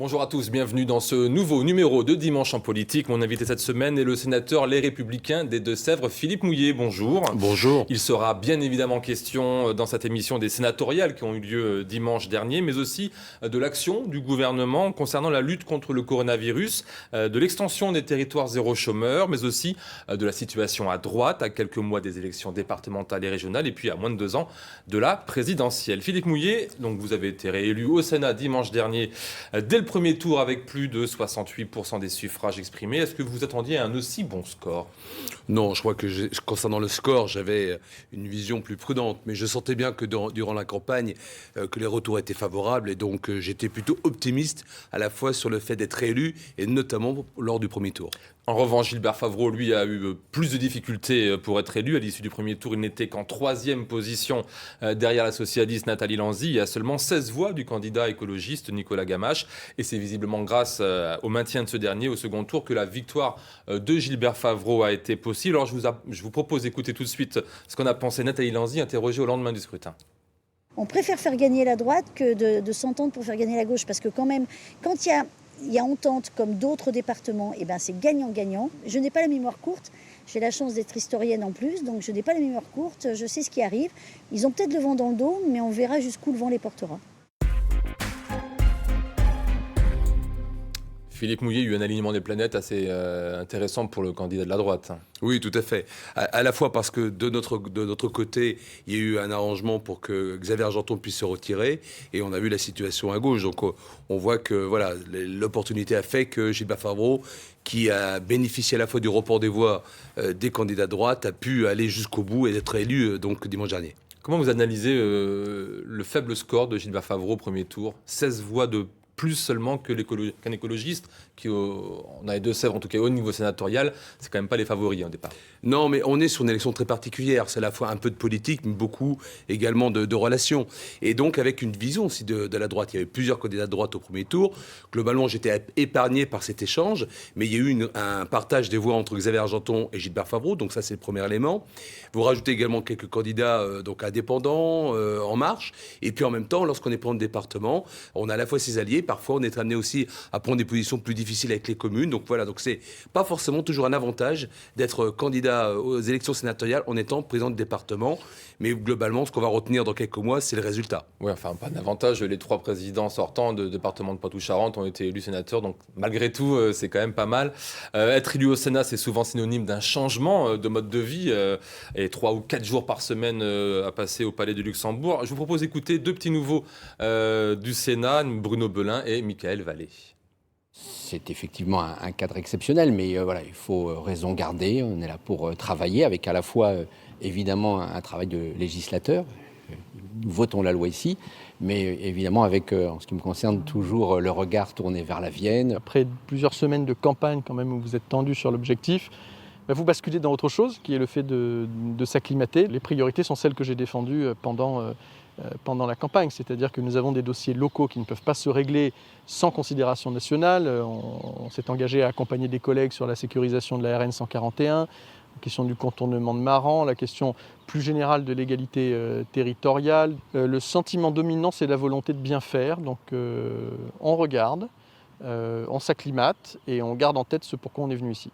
Bonjour à tous, bienvenue dans ce nouveau numéro de Dimanche en politique. Mon invité cette semaine est le sénateur Les Républicains des Deux-Sèvres, Philippe Mouiller. Bonjour. Bonjour. Il sera bien évidemment question dans cette émission des sénatoriales qui ont eu lieu dimanche dernier, mais aussi de l'action du gouvernement concernant la lutte contre le coronavirus, de l'extension des territoires zéro chômeur, mais aussi de la situation à droite, à quelques mois des élections départementales et régionales, et puis à moins de 2 ans de la présidentielle. Philippe Mouiller, donc vous avez été réélu au Sénat dimanche dernier dès le premier tour avec plus de 68% des suffrages exprimés. Est-ce que vous vous attendiez à un aussi bon score ? Non, je crois que concernant le score, j'avais une vision plus prudente, mais je sentais bien que durant la campagne, que les retours étaient favorables et donc j'étais plutôt optimiste à la fois sur le fait d'être élu et notamment lors du premier tour. En revanche, Gilbert Favreau, lui, a eu plus de difficultés pour être élu. À l'issue du premier tour, il n'était qu'en 3e position derrière la socialiste Nathalie Lanzy et à seulement 16 voix du candidat écologiste Nicolas Gamache. Et c'est visiblement grâce au maintien de ce dernier au second tour que la victoire de Gilbert Favreau a été possible. Alors je vous propose d'écouter tout de suite ce qu'en a pensé Nathalie Lanzy, interrogée au lendemain du scrutin. On préfère faire gagner la droite que de s'entendre pour faire gagner la gauche, parce que quand même, quand il y a entente comme d'autres départements, et ben c'est gagnant-gagnant. Je n'ai pas la mémoire courte, j'ai la chance d'être historienne en plus, donc je n'ai pas la mémoire courte, je sais ce qui arrive. Ils ont peut-être le vent dans le dos, mais on verra jusqu'où le vent les portera. Philippe Mouiller a eu un alignement des planètes assez intéressant pour le candidat de la droite. Oui, tout à fait. À la fois parce que de notre côté, il y a eu un arrangement pour que Xavier Argenton puisse se retirer et on a vu la situation à gauche. Donc on voit que voilà, l'opportunité a fait que Gilbert Favreau, qui a bénéficié à la fois du report des voix des candidats de droite, a pu aller jusqu'au bout et être élu donc dimanche dernier. Comment vous analysez le faible score de Gilbert Favreau au premier tour ? 16 voix de plus seulement qu'un écologiste qui, on a les Deux-Sèvres en tout cas au niveau sénatorial, c'est quand même pas les favoris au départ. Non, mais on est sur une élection très particulière. C'est à la fois un peu de politique, mais beaucoup également de relations. Et donc avec une vision aussi de la droite. Il y avait plusieurs candidats de droite au premier tour. Globalement, j'étais épargné par cet échange, mais il y a eu un partage des voix entre Xavier Argenton et Gilbert Favreau. Donc ça, c'est le premier élément. Vous rajoutez également quelques candidats donc indépendants, En Marche. Et puis en même temps, lorsqu'on est président de département, on a à la fois ses alliés. Parfois, on est amené aussi à prendre des positions plus difficiles avec les communes. Donc voilà, donc c'est pas forcément toujours un avantage d'être candidat aux élections sénatoriales en étant président de département. Mais globalement, ce qu'on va retenir dans quelques mois, c'est le résultat. Oui, enfin, pas d'avantage. Les 3 présidents sortants de département de Poitou-Charentes ont été élus sénateurs. Donc, malgré tout, c'est quand même pas mal. Être élu au Sénat, c'est souvent synonyme d'un changement de mode de vie. Et 3 ou 4 jours par semaine à passer au Palais du Luxembourg. Je vous propose d'écouter 2 petits nouveaux du Sénat, Bruno Belin et Michael Vallée. C'est effectivement un cadre exceptionnel, mais voilà, il faut raison garder. On est là pour travailler avec à la fois, évidemment, un travail de législateur. Nous votons la loi ici, mais évidemment avec, en ce qui me concerne, toujours le regard tourné vers la Vienne. Après plusieurs semaines de campagne, quand même, où vous êtes tendu sur l'objectif, vous basculez dans autre chose, qui est le fait de s'acclimater. Les priorités sont celles que j'ai défendues pendant la campagne, c'est-à-dire que nous avons des dossiers locaux qui ne peuvent pas se régler sans considération nationale. On s'est engagé à accompagner des collègues sur la sécurisation de la RN 141, la question du contournement de Maran, la question plus générale de l'égalité territoriale. Le sentiment dominant, c'est la volonté de bien faire, donc on regarde, on s'acclimate et on garde en tête ce pourquoi on est venu ici.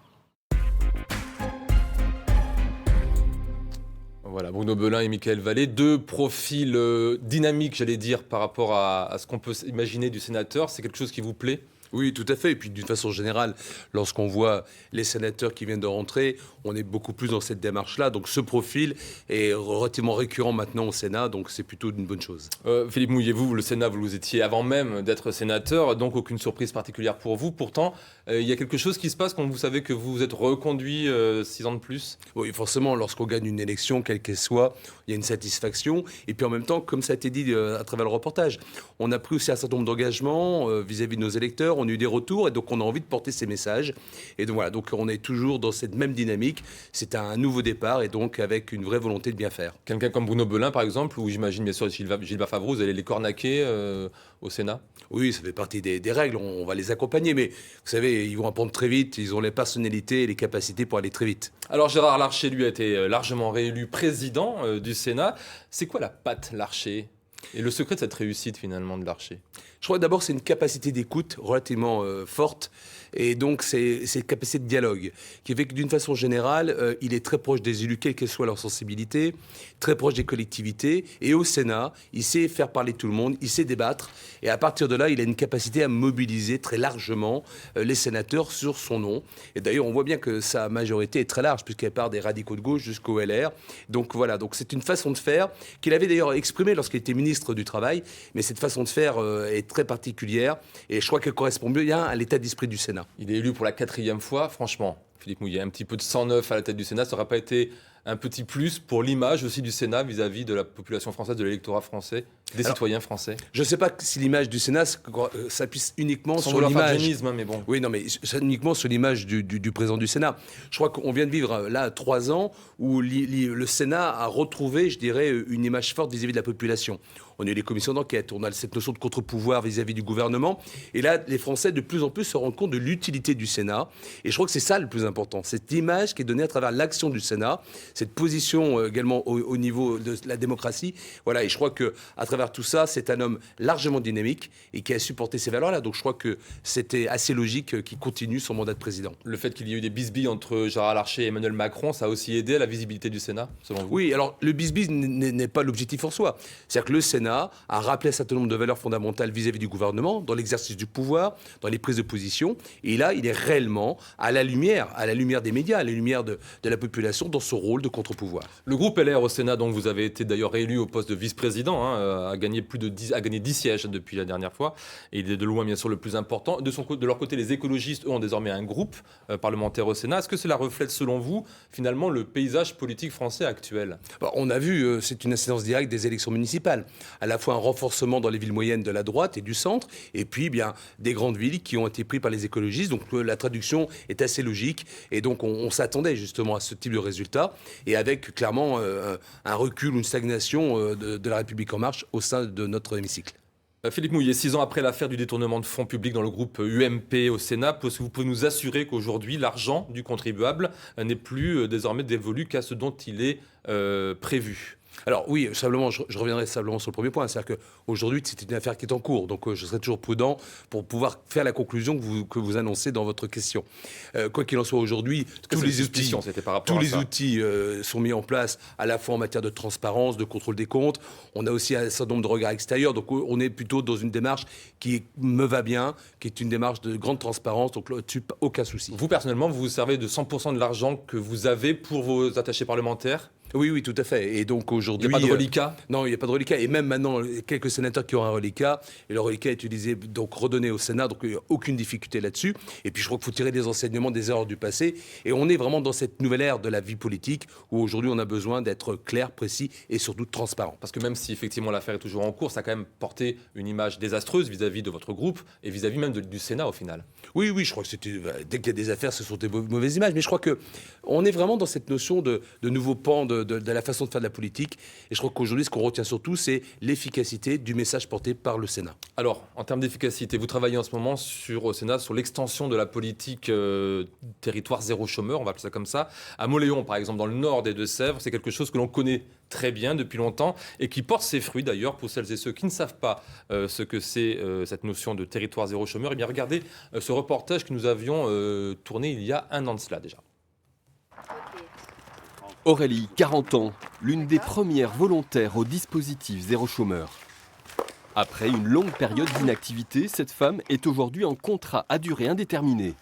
Voilà, Bruno Belin et Michael Vallée, 2 profils dynamiques, j'allais dire, par rapport à ce qu'on peut imaginer du sénateur. C'est quelque chose qui vous plaît ? Oui, tout à fait. Et puis d'une façon générale, lorsqu'on voit les sénateurs qui viennent de rentrer, on est beaucoup plus dans cette démarche-là. Donc ce profil est relativement récurrent maintenant au Sénat, donc c'est plutôt une bonne chose. Philippe Mouiller, vous, le Sénat, vous étiez avant même d'être sénateur, donc aucune surprise particulière pour vous. Pourtant, il y a quelque chose qui se passe quand vous savez que vous êtes reconduit 6 ans de plus ? Oui, forcément, lorsqu'on gagne une élection, quelle qu'elle soit, il y a une satisfaction. Et puis en même temps, comme ça a été dit à travers le reportage, on a pris aussi un certain nombre d'engagements vis-à-vis de nos électeurs. On a eu des retours et donc on a envie de porter ces messages. Et donc voilà, donc on est toujours dans cette même dynamique. C'est un nouveau départ et donc avec une vraie volonté de bien faire. Quelqu'un comme Bruno Belin, par exemple, ou j'imagine bien sûr Gilbert Favreau, vous allez les cornaquer au Sénat ? Oui, ça fait partie des règles, on va les accompagner. Mais vous savez, ils vont apprendre très vite, ils ont les personnalités et les capacités pour aller très vite. Alors Gérard Larcher, lui, a été largement réélu président du Sénat. C'est quoi la patte Larcher ? Et le secret de cette réussite finalement de Larcher? Je crois que d'abord c'est une capacité d'écoute relativement forte et donc c'est une capacité de dialogue qui fait que d'une façon générale il est très proche des élus quelle qu'elle soit leur sensibilité, très proche des collectivités et au Sénat il sait faire parler tout le monde, il sait débattre et à partir de là il a une capacité à mobiliser très largement les sénateurs sur son nom et d'ailleurs on voit bien que sa majorité est très large puisqu'elle part des radicaux de gauche jusqu'au LR donc voilà donc c'est une façon de faire qu'il avait d'ailleurs exprimée lorsqu'il était ministre du Travail mais cette façon de faire est très particulière et je crois qu'elle correspond bien à l'état d'esprit du Sénat. Il est élu pour la 4e fois. Franchement, Philippe Mouillet, un petit peu de sang neuf à la tête du Sénat, ça n'aurait pas été un petit plus pour l'image aussi du Sénat vis-à-vis de la population française, de l'électorat français, des citoyens français? Je ne sais pas si l'image du Sénat s'appuie uniquement Sans sur l'image. Mais bon. Oui, non, mais uniquement sur l'image du président du Sénat. Je crois qu'on vient de vivre là 3 ans où le Sénat a retrouvé, je dirais, une image forte vis-à-vis de la population. On a eu les commissions d'enquête, on a cette notion de contre-pouvoir vis-à-vis du gouvernement. Et là, les Français, de plus en plus, se rendent compte de l'utilité du Sénat. Et je crois que c'est ça le plus important. Cette image qui est donnée à travers l'action du Sénat, cette position également au niveau de la démocratie. Voilà, et je crois qu'à travers tout ça, c'est un homme largement dynamique et qui a supporté ces valeurs-là. Donc je crois que c'était assez logique qu'il continue son mandat de président. Le fait qu'il y ait eu des bisbilles entre Gérard Larcher et Emmanuel Macron, ça a aussi aidé à la visibilité du Sénat, selon vous? Oui, alors le bisbis n'est pas l'objectif en soi. C'est-à-dire que le Sénat a rappelé un certain nombre de valeurs fondamentales vis-à-vis du gouvernement, dans l'exercice du pouvoir, dans les prises de position. Et là, il est réellement à la lumière des médias, à la lumière de la population, dans ce rôle de contre-pouvoir. Le groupe LR au Sénat, donc vous avez été d'ailleurs réélu au poste de vice-président, a gagné 10 sièges depuis la dernière fois. Et il est de loin, bien sûr, le plus important. De leur côté, les écologistes, eux, ont désormais un groupe parlementaire au Sénat. Est-ce que cela reflète, selon vous, finalement, le paysage politique français actuel? On a vu, c'est une incidence directe des élections municipales. À la fois un renforcement dans les villes moyennes de la droite et du centre, et puis bien des grandes villes qui ont été prises par les écologistes. Donc la traduction est assez logique, et donc on s'attendait justement à ce type de résultat, et avec clairement un recul, une stagnation de la République en marche au sein de notre hémicycle. Philippe Mouillet, 6 ans après l'affaire du détournement de fonds publics dans le groupe UMP au Sénat, est-ce que vous pouvez nous assurer qu'aujourd'hui, l'argent du contribuable n'est plus désormais dévolu qu'à ce dont il est prévu? Alors oui, simplement, je reviendrai simplement sur le premier point, c'est-à-dire qu'aujourd'hui, c'est une affaire qui est en cours, donc je serai toujours prudent pour pouvoir faire la conclusion que vous annoncez dans votre question. Quoi qu'il en soit, aujourd'hui, tous les outils sont mis en place, à la fois en matière de transparence, de contrôle des comptes. On a aussi un certain nombre de regards extérieurs, donc on est plutôt dans une démarche qui me va bien, qui est une démarche de grande transparence, donc là-dessus, aucun souci. Vous, personnellement, vous vous servez de 100% de l'argent que vous avez pour vos attachés parlementaires? Oui, tout à fait. Et donc aujourd'hui, il n'y a pas de reliquat? Non, il n'y a pas de reliquat. Et même maintenant, quelques sénateurs qui ont un reliquat, et le reliquat est utilisé, donc redonné au Sénat, donc il n'y a aucune difficulté là-dessus. Et puis je crois qu'il faut tirer des enseignements des erreurs du passé. Et on est vraiment dans cette nouvelle ère de la vie politique, où aujourd'hui on a besoin d'être clair, précis et surtout transparent. Parce que même si effectivement l'affaire est toujours en cours, ça a quand même porté une image désastreuse vis-à-vis de votre groupe et vis-à-vis même du Sénat au final. Oui, je crois que dès qu'il y a des affaires, ce sont des mauvaises images. Mais je crois qu'on est vraiment dans cette notion de nouveau pan de la façon de faire de la politique. Et je crois qu'aujourd'hui, ce qu'on retient surtout, c'est l'efficacité du message porté par le Sénat. Alors, en termes d'efficacité, vous travaillez en ce moment au Sénat sur l'extension de la politique territoire zéro chômeur, on va appeler ça comme ça. À Mauléon, par exemple, dans le nord des Deux-Sèvres, c'est quelque chose que l'on connaît très bien depuis longtemps et qui porte ses fruits d'ailleurs pour celles et ceux qui ne savent pas ce que c'est cette notion de territoire zéro chômeur. Eh bien, regardez ce reportage que nous avions tourné il y a 1 an de cela déjà. Aurélie, 40 ans, l'une des premières volontaires au dispositif zéro chômeur. Après une longue période d'inactivité, cette femme est aujourd'hui en contrat à durée indéterminée.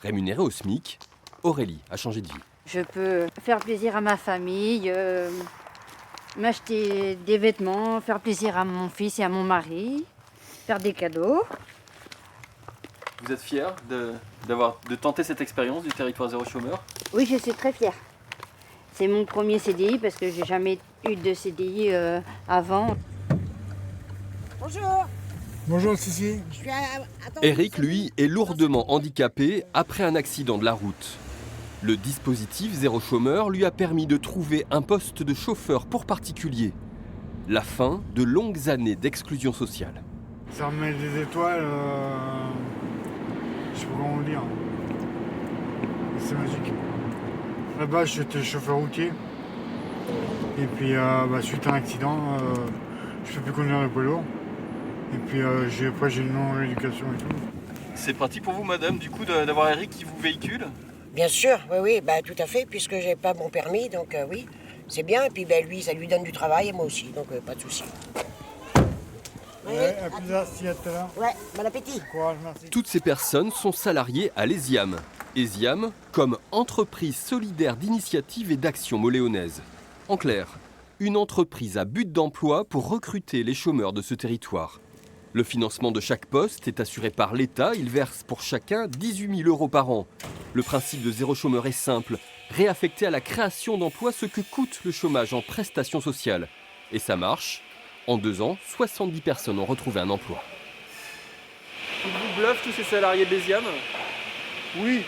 Rémunérée au SMIC, Aurélie a changé de vie. Je peux faire plaisir à ma famille, m'acheter des vêtements, faire plaisir à mon fils et à mon mari, faire des cadeaux. Vous êtes fière de tenter cette expérience du territoire zéro chômeur? Oui, je suis très fière. C'est mon premier CDI parce que j'ai jamais eu de CDI avant. Bonjour. Bonjour Cici. Eric, lui, est lourdement handicapé après un accident de la route. Le dispositif zéro chômeur lui a permis de trouver un poste de chauffeur pour particuliers. La fin de longues années d'exclusion sociale. Ça remet des étoiles, je sais pas comment vous dire. C'est magique. Là-bas, j'étais chauffeur routier. Et puis, suite à un accident, Je fais plus conduire le poids lourd. Et puis après j'ai une non-éducation et tout. C'est pratique pour vous, madame, du coup, d'avoir Eric qui vous véhicule? Bien sûr, oui, bah, tout à fait, puisque j'ai pas mon permis, donc oui, c'est bien. Et puis lui, ça lui donne du travail et moi aussi, donc pas de souci. Ouais, à plus tard, si à tout à l'heure. Ouais, bon appétit. Courage, merci. Toutes ces personnes sont salariées à l'ESIAM. ESIAM comme entreprise solidaire d'initiative et d'action moléonaise. En clair, une entreprise à but d'emploi pour recruter les chômeurs de ce territoire. Le financement de chaque poste est assuré par l'État. Il verse pour chacun 18 000 € par an. Le principe de zéro chômeur est simple. Réaffecter à la création d'emplois ce que coûte le chômage en prestations sociales. Et ça marche. En 2 ans, 70 personnes ont retrouvé un emploi. Ils vous bluffent tous ces salariés de l'ESIAM? Oui,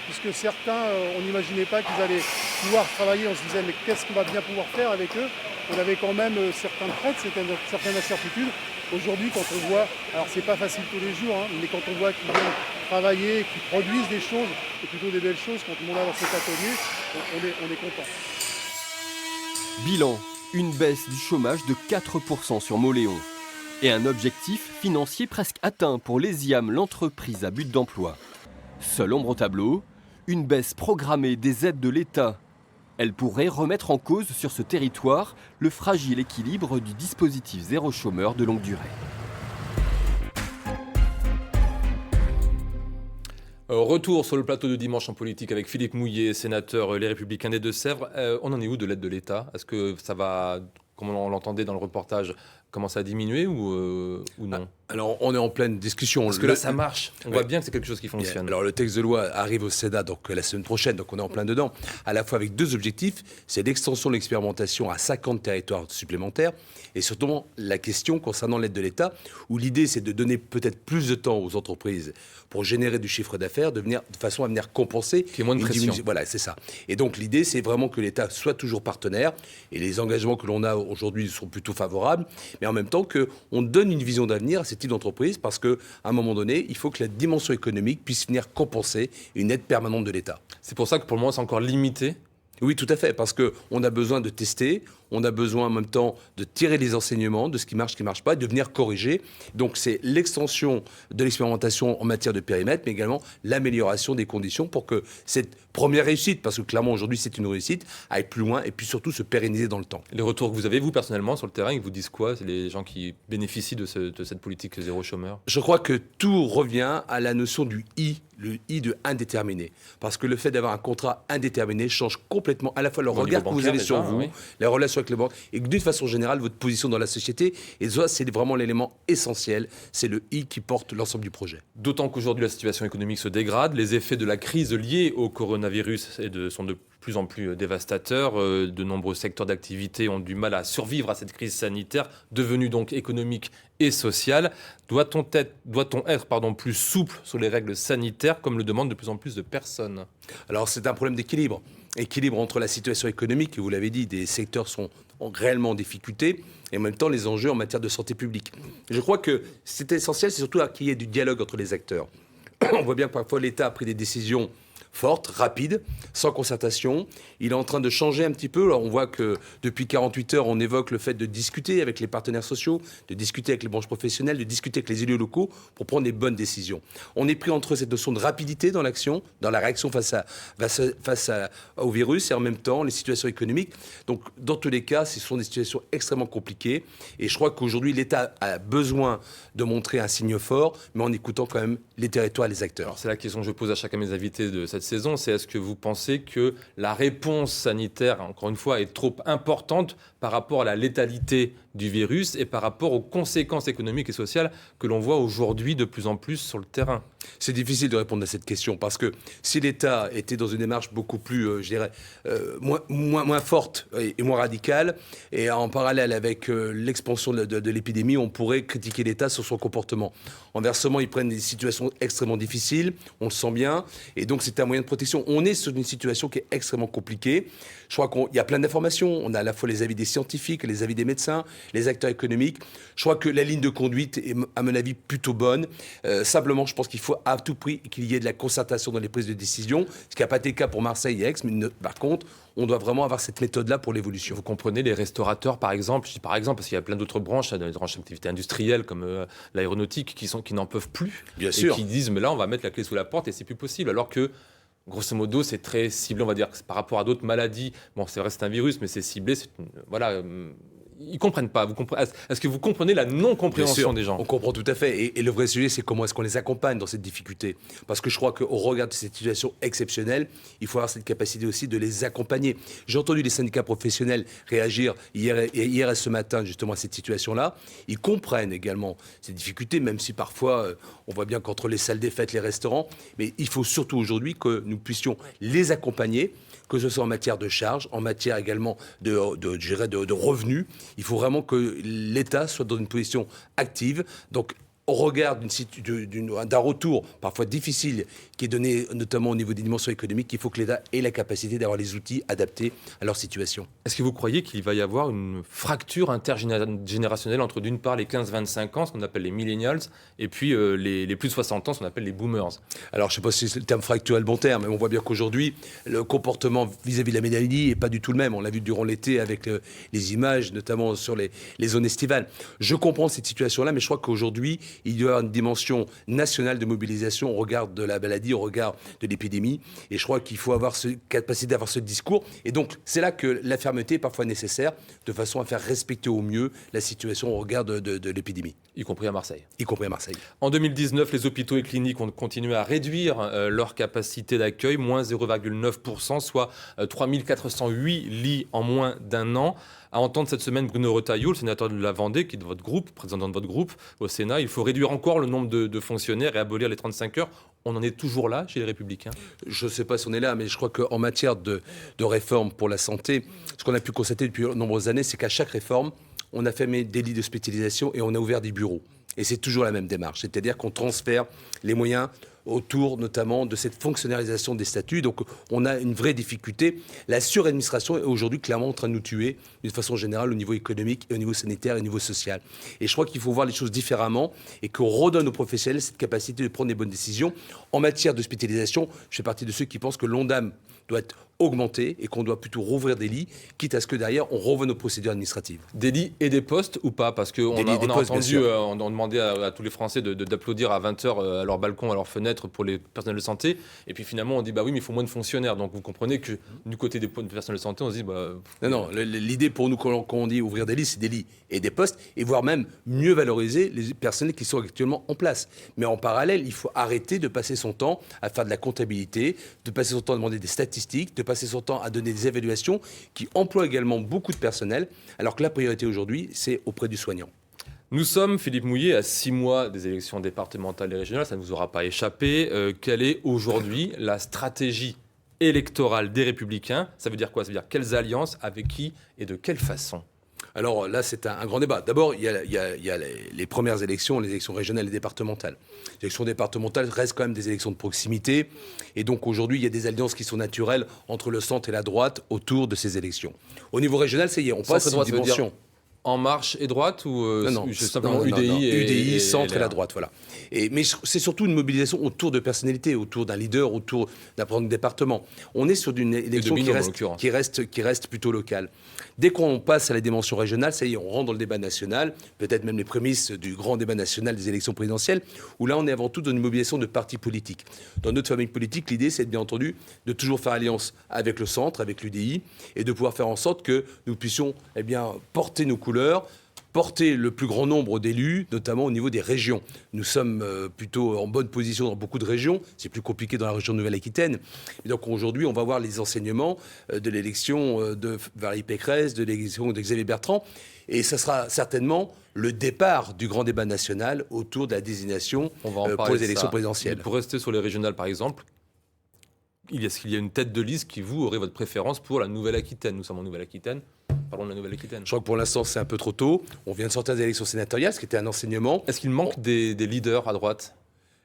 puisque certains, on n'imaginait pas qu'ils allaient pouvoir travailler. On se disait, mais qu'est-ce qu'on va bien pouvoir faire avec eux? On avait quand même certaines craintes, certaines incertitudes. Aujourd'hui, quand on voit, alors c'est pas facile tous les jours, mais quand on voit qu'ils viennent travailler, qu'ils produisent des choses, et plutôt des belles choses, quand on a dans cet atelier, on est content. Bilan, une baisse du chômage de 4% sur Moléon. Et un objectif financier presque atteint pour l'ESIAM, l'entreprise à but d'emploi. Seule ombre au tableau, une baisse programmée des aides de l'État. Elle pourrait remettre en cause sur ce territoire le fragile équilibre du dispositif zéro chômeur de longue durée. Retour sur le plateau de Dimanche en politique avec Philippe Mouillet, sénateur Les Républicains des Deux-Sèvres. On en est où de l'aide de l'État? Est-ce que ça va, comme on l'entendait dans le reportage, commencer à diminuer ou non? Alors, on est en pleine discussion. Parce que là, ça marche. On voit bien que c'est quelque chose qui fonctionne. Alors, le texte de loi arrive au Sénat donc, la semaine prochaine, donc on est en plein dedans, à la fois avec 2 objectifs. C'est l'extension de l'expérimentation à 50 territoires supplémentaires et surtout la question concernant l'aide de l'État, où l'idée, c'est de donner peut-être plus de temps aux entreprises pour générer du chiffre d'affaires, de façon à venir compenser. Qu'il y ait moins de pression. Voilà, c'est ça. Et donc, l'idée, c'est vraiment que l'État soit toujours partenaire et les engagements que l'on a aujourd'hui sont plutôt favorables, mais en même temps qu'on donne une vision d'avenir à ces types d'entreprises parce qu'à un moment donné, il faut que la dimension économique puisse venir compenser une aide permanente de l'État. C'est pour ça que pour le moment, c'est encore limité. Oui, tout à fait, parce qu'on a besoin de tester, on a besoin en même temps de tirer les enseignements de ce qui marche pas, et de venir corriger. Donc c'est l'extension de l'expérimentation en matière de périmètre, mais également l'amélioration des conditions pour que cette première réussite, parce que clairement aujourd'hui c'est une réussite, aille plus loin et puis surtout se pérenniser dans le temps. Les retours que vous avez, vous, personnellement, sur le terrain, ils vous disent quoi? C'est les gens qui bénéficient de cette politique zéro chômeur? Je crois que tout revient à la notion du I, le I de indéterminé. Parce que le fait d'avoir un contrat indéterminé change complètement à la fois le regard que vous avez sur vous, les relations avec les banques, et que d'une façon générale, votre position dans la société. Et ça, c'est vraiment l'élément essentiel. C'est le I qui porte l'ensemble du projet. D'autant qu'aujourd'hui, la situation économique se dégrade. Les effets de la crise liée au coronavirus sont de plus en plus dévastateurs. De nombreux secteurs d'activité ont du mal à survivre à cette crise sanitaire, devenue donc économique et sociale. Doit-on être plus souple sur les règles sanitaires, comme le demandent de plus en plus de personnes? Alors, c'est un problème d'équilibre. Équilibre entre la situation économique, et vous l'avez dit, des secteurs sont réellement en difficulté, et en même temps les enjeux en matière de santé publique. Je crois que c'est essentiel, c'est surtout qu'il y ait du dialogue entre les acteurs. On voit bien que parfois l'État a pris des décisions forte, rapide, sans concertation. Il est en train de changer un petit peu. Alors on voit que depuis 48 heures, on évoque le fait de discuter avec les partenaires sociaux, de discuter avec les branches professionnelles, de discuter avec les élus locaux pour prendre les bonnes décisions. On est pris entre cette notion de rapidité dans l'action, dans la réaction face au virus et en même temps les situations économiques. Donc dans tous les cas, ce sont des situations extrêmement compliquées. Et je crois qu'aujourd'hui, l'État a besoin de montrer un signe fort, mais en écoutant quand même les territoires et les acteurs. Alors c'est la question que je pose à chacun de mes invités de cette saison, c'est est-ce que vous pensez que la réponse sanitaire, encore une fois, est trop importante par rapport à la létalité du virus et par rapport aux conséquences économiques et sociales que l'on voit aujourd'hui de plus en plus sur le terrain? C'est difficile de répondre à cette question parce que si l'État était dans une démarche beaucoup plus, moins forte et moins radicale, et en parallèle avec l'expansion de l'épidémie, on pourrait critiquer l'État sur son comportement. Inversement, ils prennent des situations extrêmement difficiles, on le sent bien, et donc c'est un moyen de protection. On est sur une situation qui est extrêmement compliquée. Je crois qu'il y a plein d'informations. On a à la fois les avis des scientifiques, les avis des médecins, les acteurs économiques. Je crois que la ligne de conduite est, à mon avis, plutôt bonne. Simplement, je pense qu'il faut à tout prix qu'il y ait de la concertation dans les prises de décision, ce qui n'a pas été le cas pour Marseille et Aix, mais par contre, on doit vraiment avoir cette méthode-là pour l'évolution. Vous comprenez les restaurateurs, par exemple, je dis par exemple parce qu'il y a plein d'autres branches, dans les branches d'activité industrielle comme l'aéronautique, qui n'en peuvent plus. Bien et sûr. qui disent, mais là, on va mettre la clé sous la porte et c'est plus possible. Alors que, grosso modo, c'est très ciblé, on va dire, par rapport à d'autres maladies. Bon, c'est vrai, c'est un virus, mais c'est ciblé. Voilà. Ils comprennent pas. Est-ce que vous comprenez la non-compréhension des gens? On comprend tout à fait. Et le vrai sujet, c'est comment est-ce qu'on les accompagne dans cette difficulté. Parce que je crois qu'au regard de cette situation exceptionnelle, il faut avoir cette capacité aussi de les accompagner. J'ai entendu les syndicats professionnels réagir hier et ce matin justement à cette situation-là. Ils comprennent également ces difficultés, même si parfois on voit bien qu'entre les salles des fêtes, les restaurants, mais il faut surtout aujourd'hui que nous puissions les accompagner, que ce soit en matière de charges, en matière également de revenus. Il faut vraiment que l'État soit dans une position active. Donc, au regard d'un retour parfois difficile qui est donné notamment au niveau des dimensions économiques, il faut que l'État ait la capacité d'avoir les outils adaptés à leur situation. Est-ce que vous croyez qu'il va y avoir une fracture intergénérationnelle entre d'une part les 15-25 ans, ce qu'on appelle les millennials, et puis les plus de 60 ans, ce qu'on appelle les boomers? Alors je ne sais pas si c'est le terme fracture est le bon terme, mais on voit bien qu'aujourd'hui, le comportement vis-à-vis de la maladie n'est pas du tout le même. On l'a vu durant l'été avec les images, notamment sur les zones estivales. Je comprends cette situation-là, mais je crois qu'aujourd'hui, il doit y avoir une dimension nationale de mobilisation au regard de la maladie, au regard de l'épidémie. Et je crois qu'il faut avoir cette capacité d'avoir ce discours. Et donc, c'est là que la fermeté est parfois nécessaire, de façon à faire respecter au mieux la situation au regard de l'épidémie. Y compris à Marseille. Y compris à Marseille. En 2019, les hôpitaux et cliniques ont continué à réduire leur capacité d'accueil, moins 0,9%, soit 3408 lits en moins d'un an. À entendre cette semaine Bruno Retailleau, le sénateur de la Vendée, qui est de votre groupe, président de votre groupe au Sénat, il faut réduire encore le nombre de fonctionnaires et abolir les 35 heures. On en est toujours là chez les Républicains? Je ne sais pas si on est là, mais je crois qu'en matière de réforme pour la santé, ce qu'on a pu constater depuis de nombreuses années, c'est qu'à chaque réforme, on a fermé des lits de spécialisation et on a ouvert des bureaux. Et c'est toujours la même démarche, c'est-à-dire qu'on transfère les moyens autour notamment de cette fonctionnalisation des statuts. Donc on a une vraie difficulté. La suradministration est aujourd'hui clairement en train de nous tuer d'une façon générale au niveau économique, et au niveau sanitaire et au niveau social. Et je crois qu'il faut voir les choses différemment et qu'on redonne aux professionnels cette capacité de prendre des bonnes décisions. En matière de spécialisation, je fais partie de ceux qui pensent que l'ONDAM doit être augmenté et qu'on doit plutôt rouvrir des lits, quitte à ce que derrière on revienne aux procédures administratives. Des lits et des postes ou pas? Parce qu'on a entendu, on demandait à tous les Français d'applaudir à 20h à leur balcon, à leur fenêtre pour les personnels de santé. Et puis finalement on dit bah oui mais il faut moins de fonctionnaires. Donc vous comprenez que du côté des personnels de santé on se dit bah... Non, l'idée pour nous quand on dit ouvrir des lits, c'est des lits et des postes et voire même mieux valoriser les personnels qui sont actuellement en place. Mais en parallèle, il faut arrêter de passer son temps à faire de la comptabilité, de passer son temps à demander des statistiques, de passer son temps à donner des évaluations qui emploient également beaucoup de personnel, alors que la priorité aujourd'hui, c'est auprès du soignant. Nous sommes, Philippe Mouillet, à 6 mois des élections départementales et régionales, ça ne vous aura pas échappé. Quelle est aujourd'hui la stratégie électorale des Républicains? Ça veut dire quoi? Ça veut dire quelles alliances, avec qui et de quelle façon? Alors là, c'est un grand débat. D'abord, il y a les premières élections, les élections régionales et départementales. Les élections départementales restent quand même des élections de proximité. Et donc aujourd'hui, il y a des alliances qui sont naturelles entre le centre et la droite autour de ces élections. Au niveau régional, ça y est, on passe une dimension. En Marche et droite ou simplement UDI UDI, centre et la droite, voilà. Mais c'est surtout une mobilisation autour de personnalités, autour d'un leader, autour d'un département. On est sur une élection qui reste plutôt locale. Dès qu'on passe à la dimension régionale, ça y est, on rentre dans le débat national, peut-être même les prémices du grand débat national des élections présidentielles, où là, on est avant tout dans une mobilisation de partis politiques. Dans notre famille politique, l'idée, c'est bien entendu de toujours faire alliance avec le centre, avec l'UDI, et de pouvoir faire en sorte que nous puissions porter nos couleurs, porter le plus grand nombre d'élus, notamment au niveau des régions. Nous sommes plutôt en bonne position dans beaucoup de régions. C'est plus compliqué dans la région de Nouvelle-Aquitaine. Et donc aujourd'hui, on va voir les enseignements de l'élection de Valérie Pécresse, de l'élection de Xavier Bertrand. Et ça sera certainement le départ du grand débat national autour de la désignation pour les élections présidentielles. Mais pour rester sur les régionales, par exemple, est-ce qu'il y a une tête de liste qui, vous, aurait votre préférence pour la Nouvelle-Aquitaine? Nous sommes en Nouvelle-Aquitaine. Parlons de la Nouvelle-Aquitaine. Je crois que pour l'instant, c'est un peu trop tôt. On vient de sortir des élections sénatoriales, ce qui était un enseignement. Est-ce qu'il manque des leaders à droite?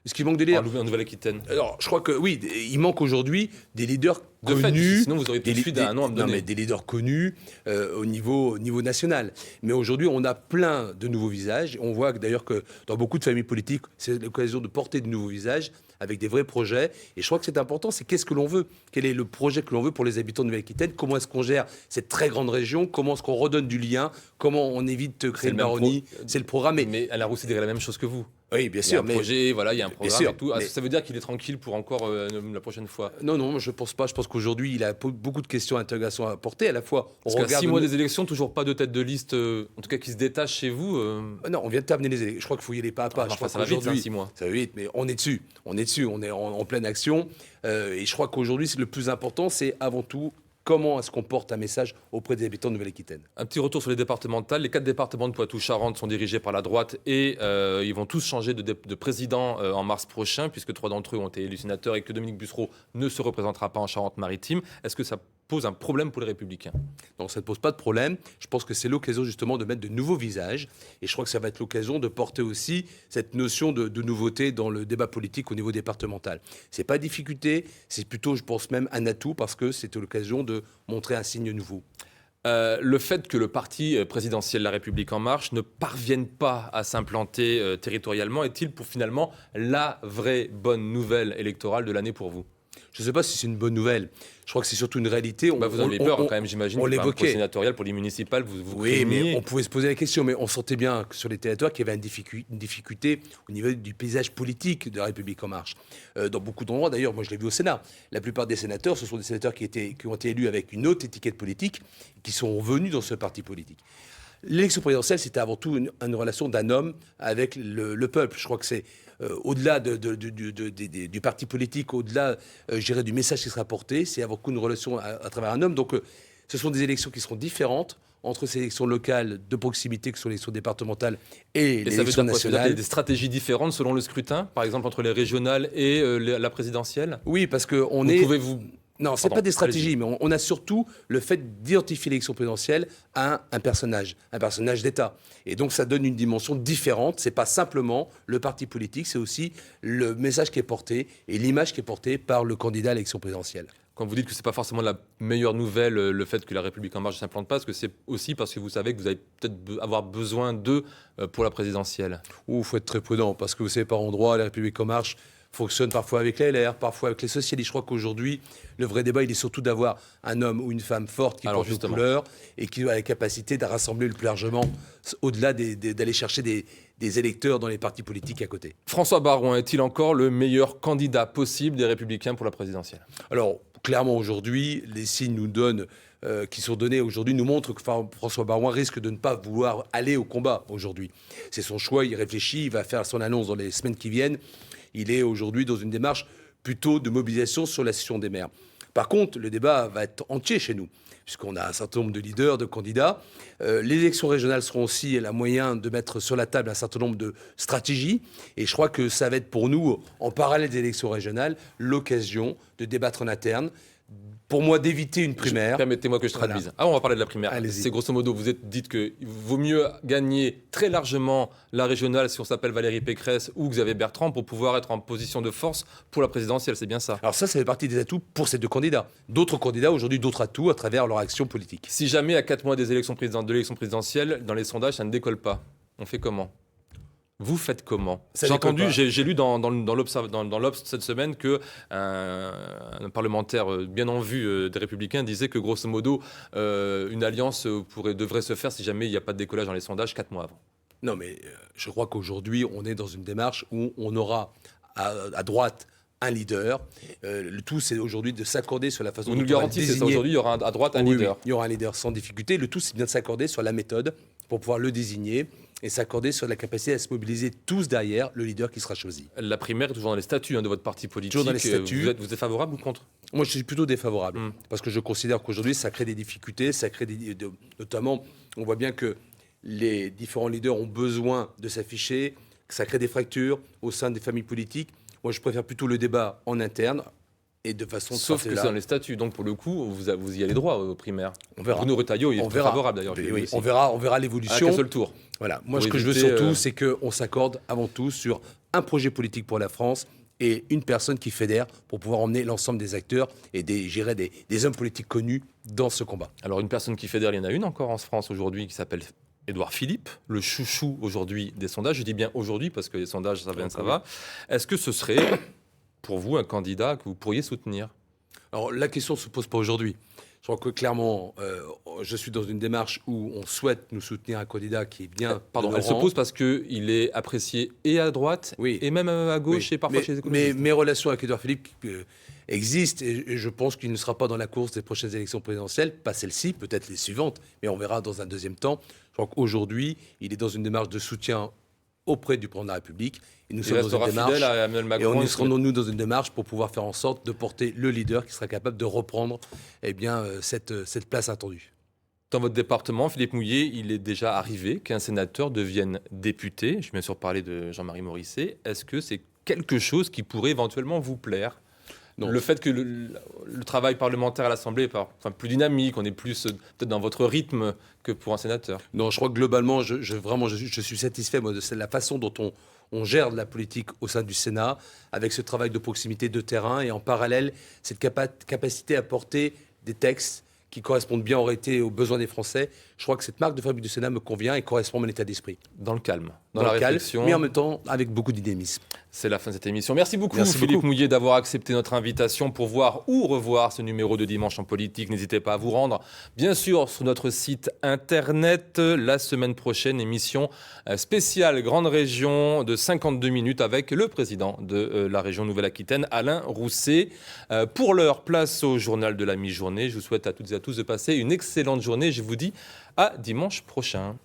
Ce qui manque de leaders. En Nouvelle-Aquitaine. Alors, je crois que oui, il manque aujourd'hui des leaders De fait, connus. sinon vous auriez tout de suite un nom à me Non, donner. mais des leaders connus au niveau national. Mais aujourd'hui, on a plein de nouveaux visages. On voit d'ailleurs que dans beaucoup de familles politiques, c'est l'occasion de porter de nouveaux visages avec des vrais projets. Et je crois que c'est important, c'est qu'est-ce que l'on veut? Quel est le projet que l'on veut pour les habitants de Nouvelle-Aquitaine? Comment est-ce qu'on gère cette très grande région? Comment est-ce qu'on redonne du lien? Comment on évite de créer une baronnie? C'est le programme. Mais Alain Rousset dirait la même chose que vous. Oui, bien Il y a sûr. un projet, voilà, il y a un programme sûr, et tout. mais- Ça veut dire qu'il est tranquille pour encore la prochaine fois. Non, je pense pas. Je pense qu'aujourd'hui, il a beaucoup de questions d'intégration à apporter. À la fois, Parce qu'à 6 mois des élections, toujours pas de tête de liste, en tout cas qui se détache chez vous. Non, on vient de terminer les élections. Je crois qu'il faut y aller pas à pas. Je crois ça va vite, qu'aujourd'hui- 6 mois. Ça va vite, mais on est dessus. On est en pleine action. Et je crois qu'aujourd'hui, le plus important, c'est avant tout comment est-ce qu'on porte un message auprès des habitants de Nouvelle-Aquitaine. Un petit retour sur les départementales. Les 4 départements de Poitou-Charentes sont dirigés par la droite et ils vont tous changer de président en mars prochain, puisque 3 d'entre eux ont été élus sénateurs et que Dominique Bussereau ne se représentera pas en Charente-Maritime. Est-ce que ça pose un problème pour les Républicains? Donc ça ne pose pas de problème. Je pense que c'est l'occasion justement de mettre de nouveaux visages. Et je crois que ça va être l'occasion de porter aussi cette notion de nouveauté dans le débat politique au niveau départemental. Ce n'est pas difficulté, c'est plutôt, je pense même, un atout parce que c'était l'occasion de montrer un signe nouveau. Le fait que le parti présidentiel La République En Marche ne parvienne pas à s'implanter territorialement est-il pour finalement la vraie bonne nouvelle électorale de l'année pour vous? Je ne sais pas si c'est une bonne nouvelle. Je crois que c'est surtout une réalité. Vous en avez peur quand même, j'imagine. On Pour le l'évoquait. sénatorial, pour les municipales, vous Oui, craignez. mais on pouvait se poser la question. Mais on sentait bien que sur les territoires qu'il y avait une difficulté au niveau du paysage politique de La République En Marche. Dans beaucoup d'endroits, d'ailleurs, moi je l'ai vu au Sénat. La plupart des sénateurs, ce sont des sénateurs qui ont été élus avec une haute étiquette politique, qui sont venus dans ce parti politique. L'élection présidentielle, c'était avant tout une relation d'un homme avec le peuple. Je crois que c'est au-delà du parti politique, au-delà, je dirais, du message qui sera porté, c'est avant tout une relation à travers un homme. Donc, ce sont des élections qui seront différentes entre ces élections locales de proximité, que sont les élections départementales, et Et les ça veut élections dire quoi? Ça veut dire qu'il y a nationales. des stratégies différentes selon le scrutin, par exemple entre les régionales et la présidentielle? Oui, parce qu'on Vous est... pouvez-vous... Non, c'est Pardon, pas des stratégies, allez-y. mais on a surtout le fait d'identifier l'élection présidentielle à un personnage d'État. Et donc ça donne une dimension différente. C'est pas simplement le parti politique, c'est aussi le message qui est porté et l'image qui est portée par le candidat à l'élection présidentielle. Quand vous dites que c'est pas forcément la meilleure nouvelle, le fait que La République En Marche ne s'implante pas, est-ce que c'est aussi parce que vous savez que vous allez peut-être avoir besoin d'eux pour la présidentielle? Il faut être très prudent, parce que vous savez, par endroits, la République En Marche fonctionne parfois avec les LR, parfois avec les socialistes. Je crois qu'aujourd'hui, le vrai débat, il est surtout d'avoir un homme ou une femme forte qui porte nos couleurs et qui a la capacité de rassembler le plus largement, au-delà d'aller chercher des électeurs dans les partis politiques à côté. François Baroin est-il encore le meilleur candidat possible des Républicains pour la présidentielle? Alors, clairement, aujourd'hui, les signes nous donnent, qui sont donnés aujourd'hui, nous montrent que François Baroin risque de ne pas vouloir aller au combat aujourd'hui. C'est son choix, il réfléchit, il va faire son annonce dans les semaines qui viennent. Il est aujourd'hui dans une démarche plutôt de mobilisation sur la session des maires. Par contre, le débat va être entier chez nous, puisqu'on a un certain nombre de leaders, de candidats. Les élections régionales seront aussi la moyen de mettre sur la table un certain nombre de stratégies. Et je crois que ça va être pour nous, en parallèle des élections régionales, l'occasion de débattre en interne. Pour moi, d'éviter une primaire. Permettez-moi que je traduise. Voilà. Ah, on va parler de la primaire. Allez-y. C'est grosso modo, vous dites qu'il vaut mieux gagner très largement la régionale si on s'appelle Valérie Pécresse ou Xavier Bertrand pour pouvoir être en position de force pour la présidentielle. C'est bien ça? Alors ça fait partie des atouts pour ces deux candidats. D'autres candidats, aujourd'hui, d'autres atouts à travers leur action politique. Si jamais à 4 mois de l'élection présidentielle, dans les sondages, ça ne décolle pas, on fait comment? Vous faites comment? Ça J'ai décolle entendu, pas. j'ai lu dans l'Obs cette semaine que un parlementaire bien en vue des Républicains disait que grosso modo, une alliance devrait se faire si jamais il n'y a pas de décollage dans les sondages 4 mois avant. Non, mais je crois qu'aujourd'hui, on est dans une démarche où on aura à droite un leader. Le tout, c'est aujourd'hui de s'accorder sur la façon Vous dont nous on va garantissez ça, désigner. aujourd'hui il y aura à droite un Oui, leader. oui, il y aura un leader sans difficulté. Le tout, c'est bien de s'accorder sur la méthode pour pouvoir le désigner et s'accorder sur la capacité à se mobiliser tous derrière le leader qui sera choisi. La primaire est toujours dans les statuts de votre parti politique. Toujours dans les statuts. Vous êtes favorable ou contre? Moi, je suis plutôt défavorable, parce que je considère qu'aujourd'hui, ça crée des difficultés, notamment, on voit bien que les différents leaders ont besoin de s'afficher, que ça crée des fractures au sein des familles politiques. Moi, je préfère plutôt le débat en interne, et de façon... Sauf que c'est dans les statuts, donc pour le coup, vous y allez droit aux primaires. On verra. Bruno Retailleau est très favorable d'ailleurs. Oui, on verra l'évolution. À qu'un seul tour. Voilà. Moi, Pour ce que je veux éviter, surtout, c'est qu'on s'accorde avant tout sur un projet politique pour la France et une personne qui fédère pour pouvoir emmener l'ensemble des acteurs et des hommes politiques connus dans ce combat. Alors une personne qui fédère, il y en a une encore en France aujourd'hui qui s'appelle Édouard Philippe, le chouchou aujourd'hui des sondages. Je dis bien aujourd'hui parce que les sondages, ça vient, ça va. Est-ce que ce serait pour vous un candidat que vous pourriez soutenir? Alors la question ne se pose pas aujourd'hui. Je crois que clairement, je suis dans une démarche où on souhaite nous soutenir un candidat qui est bien... Pardon, elle se pose parce qu'il est apprécié et à droite et même à gauche et parfois chez les écologistes. Mais mes relations avec Édouard Philippe existent et je pense qu'il ne sera pas dans la course des prochaines élections présidentielles, pas celle-ci, peut-être les suivantes, mais on verra dans un deuxième temps. Je crois qu'aujourd'hui, il est dans une démarche de soutien auprès du président de la République. Et nous sommes dans une démarche, à Emmanuel Macron, et nous dans une démarche pour pouvoir faire en sorte de porter le leader qui sera capable de reprendre cette place attendue. Dans votre département, Philippe Mouiller, il est déjà arrivé qu'un sénateur devienne député. Je vais bien sûr parler de Jean-Marie Morisset. Est-ce que c'est quelque chose qui pourrait éventuellement vous plaire ? Non. Le fait que le travail parlementaire à l'Assemblée est plus dynamique, on est plus peut-être dans votre rythme que pour un sénateur. Non, je crois que globalement, je suis satisfait moi, de la façon dont on gère de la politique au sein du Sénat, avec ce travail de proximité de terrain et en parallèle, cette capacité à porter des textes qui correspondent bien en réalité aux besoins des Français. Je crois que cette marque de fabrique du Sénat me convient et correspond à mon état d'esprit. Dans le calme, dans la réflexion. Mais en même temps, avec beaucoup dynamisme. C'est la fin de cette émission. Merci beaucoup, Philippe Mouiller, d'avoir accepté notre invitation. Pour voir ou revoir ce numéro de Dimanche en politique, n'hésitez pas à vous rendre, bien sûr, sur notre site internet. La semaine prochaine, émission spéciale Grande Région de 52 minutes avec le président de la région Nouvelle-Aquitaine, Alain Rousset. Pour l'heure, place au journal de la mi-journée. Je vous souhaite à toutes et à tous de passer une excellente journée. Je vous dis à dimanche prochain.